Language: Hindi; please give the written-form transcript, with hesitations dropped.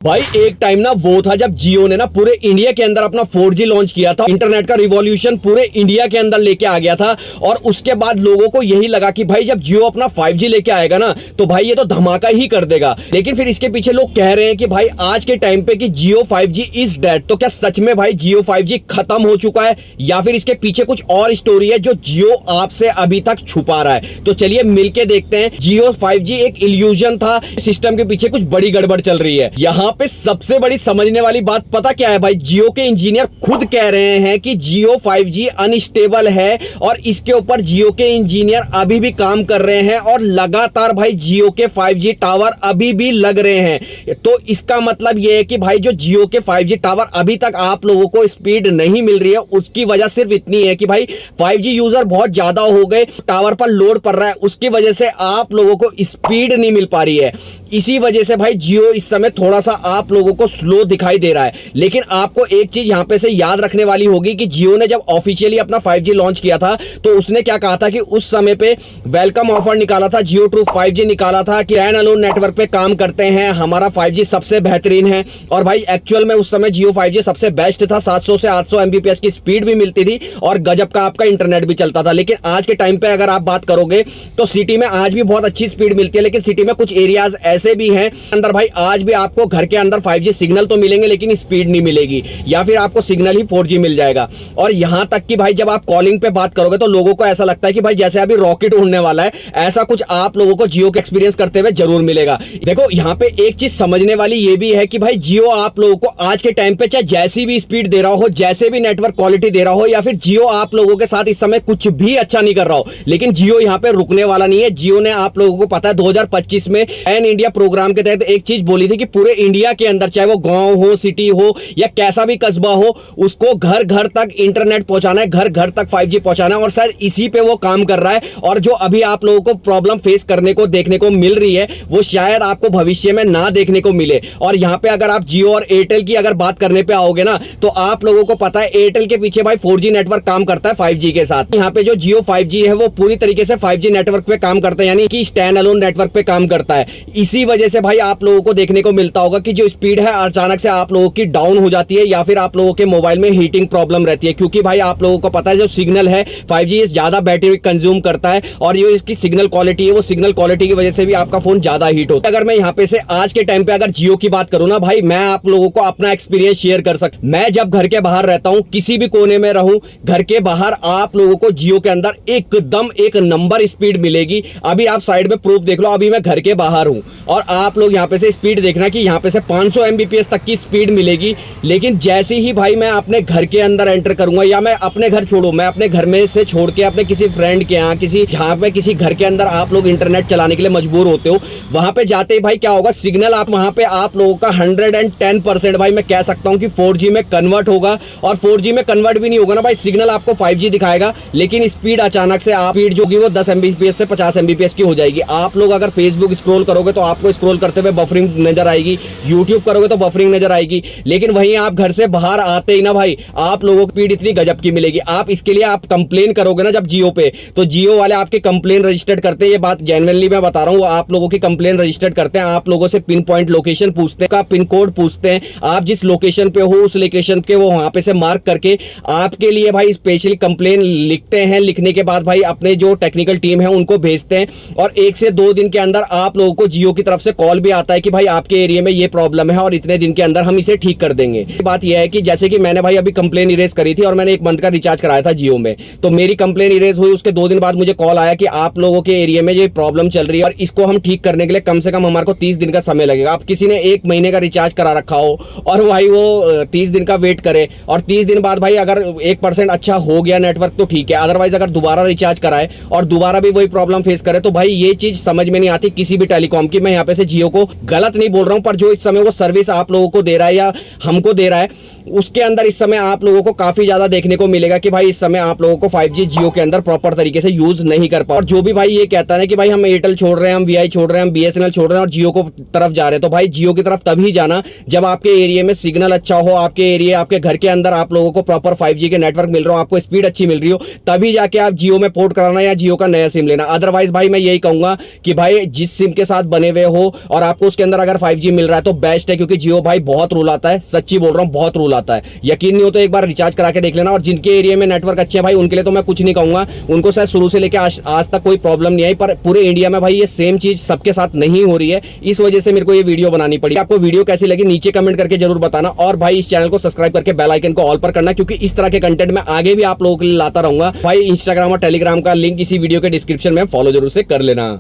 भाई एक टाइम ना वो था जब जियो ने ना पूरे इंडिया के अंदर अपना 4G लॉन्च किया था। इंटरनेट का रिवॉल्यूशन पूरे इंडिया के अंदर लेके आ गया था और उसके बाद लोगों को यही लगा कि भाई जब जियो अपना 5G लेके आएगा ना तो भाई ये तो धमाका ही कर देगा। लेकिन फिर इसके पीछे लोग कह रहे हैं कि भाई आज के टाइम पे कि जियो 5G इज डेड। तो क्या सच में भाई जियो 5G खत्म हो चुका है या फिर इसके पीछे कुछ और स्टोरी है जो जियो आपसे अभी तक छुपा रहा है? तो चलिए मिलके देखते हैं। जियो 5G एक इल्यूजन था, सिस्टम के पीछे कुछ बड़ी गड़बड़ चल रही है। यहाँ पे सबसे बड़ी समझने वाली बात पता क्या है भाई? जियो के इंजीनियर खुद कह रहे हैं कि जियो 5G अनस्टेबल है और इसके ऊपर जियो के इंजीनियर अभी भी काम कर रहे हैं और लगातार भाई जियो के 5G टावर अभी भी लग रहे हैं। तो इसका मतलब यह है कि भाई जो जियो के 5G टावर अभी तक आप लोगों को स्पीड नहीं मिल रही है, उसकी वजह सिर्फ इतनी है कि भाई 5G यूजर बहुत ज्यादा हो गए, टावर पर लोड पड़ रहा है, उसकी वजह से आप लोगों को स्पीड नहीं मिल पा रही है। इसी वजह से भाई जियो इस समय थोड़ा सा आप लोगों को स्लो दिखाई दे रहा है। लेकिन आपको एक चीज यहां पे से याद रखने वाली होगी कि जियो ने जब ऑफिशियली अपना 5G लॉन्च किया था तो उसने क्या कहा था कि उस समय पे वेलकम ऑफर निकाला था, जियो ट्रू 5G निकाला था कि स्टैंड अलोन नेटवर्क पे काम करते हैं, हमारा 5G सबसे बेहतरीन है। और भाई एक्चुअल में उस समय जियो 5G सबसे बेस्ट था, 700 से 800 Mbps की स्पीड भी मिलती थी और गजब का आपका इंटरनेट भी चलता था। लेकिन आज के टाइम पे अगर आप बात करोगे तो सिटी में आज भी बहुत अच्छी स्पीड मिलती है, लेकिन सिटी में कुछ एरियाज ऐसे भी हैं अंदर भाई आज भी आपको घर के अंदर 5G सिग्नल तो मिलेंगे लेकिन स्पीड नहीं मिलेगी, या फिर आपको सिग्नल ही 4G मिल जाएगा। और यहां तक कि भाई जब आप कॉलिंग पे बात करोगे तो लोगों को ऐसा लगता है कि भाई जैसे अभी रॉकेट उड़ने वाला है, ऐसा कुछ आप लोगों को जियो का एक्सपीरियंस करते हुए जरूर मिलेगा। देखो यहां पे एक चीज समझने वाली ये भी है कि भाई जियो आप लोगों को आज के टाइम पे चाहे जैसी भी स्पीड दे रहा हो, जैसे भी नेटवर्क क्वालिटी दे रहा हो, या फिर जियो आप लोगों के साथ इस समय कुछ भी अच्छा नहीं कर रहा हो, लेकिन जियो यहां पे रुकने वाला नहीं है। जियो ने आप लोगों को पता है 2025 में एन इंडिया प्रोग्राम के तहत एक चीज बोली थी कि पूरे इंडिया के अंदर चाहे वो गांव हो, सिटी हो या कैसा भी कस्बा हो, उसको घर घर तक इंटरनेट पहुंचाना है, घर घर तक 5G पहुंचाना है। और शायद इसी पे वो काम कर रहा है। और जो अभी आप लोगों को प्रॉब्लम फेस करने को देखने को मिल रही है वो शायद आपको भविष्य में ना देखने को मिले। और यहां पे अगर आप जियो और एयरटेल की अगर बात करने पे आओगे ना तो आप लोगों को पता है एयरटेल के पीछे भाई 4G नेटवर्क काम करता है 5G के साथ। यहां पे जो जियो 5G है वो पूरी तरीके से 5G नेटवर्क पे काम करता है, यानी कि स्टैंड अलोन नेटवर्क पे काम करता है। इसी वजह से भाई आप लोगों को देखने को मिलता होगा कि जो स्पीड है अचानक से आप लोगों की डाउन हो जाती है या फिर आप लोगों के मोबाइल में हीटिंग प्रॉब्लम रहती है, क्योंकि भाई आप लोगों को पता है जो सिग्नल है 5G ज्यादा बैटरी कंज्यूम करता है और ये इसकी सिग्नल क्वालिटी है, वो सिग्नल क्वालिटी की वजह से भी आपका फोन ज्यादा हीट होता है। अगर मैं यहाँ पे से आज के टाइम पे अगर जियो की बात करूं ना भाई, मैं आप लोगों को अपना एक्सपीरियंस शेयर कर सकता। मैं जब घर के बाहर रहता हूं, किसी भी कोने में रहूं, घर के बाहर आप लोगों को जियो के अंदर एकदम एक नंबर स्पीड मिलेगी। अभी आप साइड में प्रूफ देख लो, अभी मैं घर के बाहर हूं और आप लोग यहाँ पे से स्पीड देखना कि यहाँ पे से 500 Mbps तक की स्पीड मिलेगी। लेकिन जैसे ही भाई मैं अपने घर के अंदर एंटर करूंगा या मैं अपने घर छोड़ू, मैं अपने घर में से छोड़ के अपने किसी फ्रेंड के यहाँ किसी जहां पे किसी घर के अंदर आप लोग इंटरनेट चलाने के लिए मजबूर होते हो, वहां पे जाते ही भाई क्या होगा, सिग्नल आप वहां पे आप लोगों का 110% भाई मैं कह सकता हूं कि 4G में कन्वर्ट होगा। और 4G में कन्वर्ट भी नहीं होगा ना भाई, सिग्नल आपको 5G दिखाएगा लेकिन स्पीड अचानक से आप स्पीड जो होगी वो 10 Mbps से 50 Mbps की हो जाएगी। आप लोग अगर फेसबुक स्क्रॉल करोगे तो आपको स्क्रॉल करते हुए बफरिंग नजर आएगी, यूट्यूब करोगे तो बफरिंग नजर आएगी। लेकिन वहीं आप घर से बाहर आते ही ना भाई आप लोगों की स्पीड इतनी गजब की मिलेगी। आप इसके लिए आप कंप्लेन करोगे ना जब जियो पे, तो जियो वाले आपके कंप्लेन रजिस्टर्ड करते हैं। ये बात जेन्युइनली मैं बता रहा हूं, आप लोगों की कंप्लेन रजिस्टर्ड करते हैं, आप लोगों से पिन पॉइंट लोकेशन पूछते हैं, का पिन कोड पूछते हैं, आप जिस लोकेशन पे हो उस लोकेशन के वो वहां पे से मार्क करके आपके लिए भाई स्पेशली कंप्लेन लिखते हैं। लिखने के बाद भाई अपने जो टेक्निकल टीम है उनको भेजते हैं और 1 से 2 दिन के अंदर आप लोगों को जियो की तरफ से कॉल भी आता है कि भाई आपके एरिया में ये प्रॉब्लम है और इतने दिन के अंदर हम इसे ठीक कर देंगे। बात यह है कि जैसे कि मैंने भाई अभी कंप्लेन इरेज करी थी और मैंने 1 मंथ का रिचार्ज कराया था जियो में, तो मेरी कंप्लेन इरेज हुई, उसके 2 दिन बाद मुझे कॉल आया कि आप लोगों के एरिया में ये प्रॉब्लम चल रही है और इसको हम ठीक करने के लिए कम से कम हमारे को 30 दिन का समय लगेगा। आप किसी ने 1 महीने का रिचार्ज करा रखा हो और भाई वो 30 दिन का वेट करे और 30 दिन बाद भाई अगर 1% अच्छा हो गया नेटवर्क तो ठीक है, अदरवाइज अगर दोबारा रिचार्ज कराए और दोबारा भी वही प्रॉब्लम फेस करे तो भाई ये चीज समझ में नहीं आती किसी भी टेलीकॉम की। मैं यहाँ पे से जियो को गलत नहीं बोल रहा हूं, पर जो इस समय वो सर्विस आप लोगों को दे रहा है या हमको दे रहा है उसके अंदर इस समय आप लोगों को काफी ज्यादा देखने को मिलेगा कि भाई इस समय आप लोगों को 5G जियो के अंदर प्रॉपर तरीके से यूज नहीं कर पा। और जो भी भाई ये कहता है कि भाई हम एयरटेल छोड़ रहे हैं, हम वीआई छोड़ रहे हैं, हम BSNL छोड़ रहे हैं और जियो को तरफ जा रहे हैं, तो भाई जियो की तरफ तभी जाना जब आपके एरिया में सिग्नल अच्छा हो, आपके एरिया आपके घर के अंदर आप लोगों को प्रॉपर 5G के नेटवर्क मिल रहा हो, आपको स्पीड अच्छी मिल रही हो, तभी जाके आप जियो में पोर्ट कराना या जियो का नया सिम लेना। अदरवाइज भाई मैं यही कहूंगा कि भाई जिस सिम के साथ बने हुए हुए हो और आपको उसके अंदर अगर 5G मिल रहा है तो बेस्ट है, क्योंकि जियो भाई बहुत रूल आता है, सच्ची बोल रहा हूं, बहुत रूल आता है। यकीन नहीं हो तो एक बार रिचार्ज करा के देख लेना। और जिनके एरिया में नेटवर्क अच्छे हैं भाई, उनके लिए तो मैं कुछ नहीं कहूंगा, उनको शायद शुरू से लेकर आज तक कोई प्रॉब्लम नहीं आई, पर पूरे इंडिया में भाई ये सेम चीज सबके साथ नहीं हो रही है। इस वजह से मेरे को ये वीडियो बनानी पड़ी। आपको वीडियो कैसी लगी नीचे कमेंट करके जरूर बताना, और भाई इस चैनल को सब्सक्राइब करके बेल आइकन को ऑल पर करना, क्योंकि इस तरह के कंटेंट मैं आगे भी आप लोगों के लिए लाता रहूंगा। भाई इंस्टाग्राम और टेलीग्राम का लिंक इसी वीडियो के डिस्क्रिप्शन में फॉलो जरूर से कर लेना।